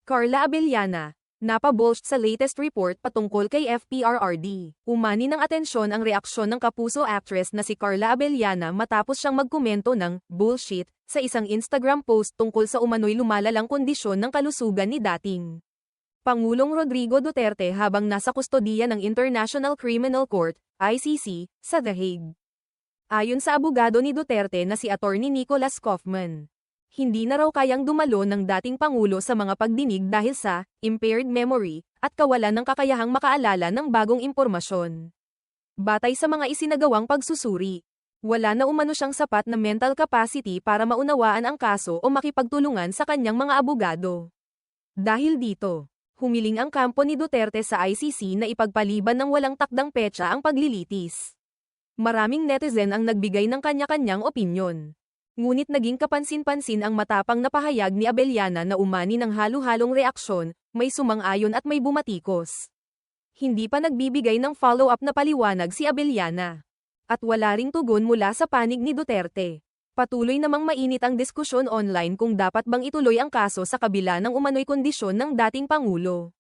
Carla Abellana, napabulst sa latest report patungkol kay FPRRD. Umani ng atensyon ang reaksyon ng kapuso actress na si Carla Abellana matapos siyang magkomento ng bullshit sa isang Instagram post tungkol sa umano'y lumalalang kondisyon ng kalusugan ni dating Pangulong Rodrigo Duterte habang nasa kustodiya ng International Criminal Court, ICC, sa The Hague. Ayon sa abogado ni Duterte na si Attorney Nicholas Kaufman, hindi na raw kayang dumalo ng dating Pangulo sa mga pagdinig dahil sa impaired memory at kawalan ng kakayahang makaalala ng bagong impormasyon. Batay sa mga isinagawang pagsusuri, wala na umano siyang sapat na mental capacity para maunawaan ang kaso o makipagtulungan sa kanyang mga abogado. Dahil dito, humiling ang kampo ni Duterte sa ICC na ipagpaliban ng walang takdang petsa ang paglilitis. Maraming netizen ang nagbigay ng kanya-kanyang opinyon. Ngunit naging kapansin-pansin ang matapang na pahayag ni Abellana na umani ng halo-halong reaksyon, may sumang-ayon at may bumatikos. Hindi pa nagbibigay ng follow-up na paliwanag si Abellana. At wala ring tugon mula sa panig ni Duterte. Patuloy namang mainit ang diskusyon online kung dapat bang ituloy ang kaso sa kabila ng umano'y kondisyon ng dating Pangulo.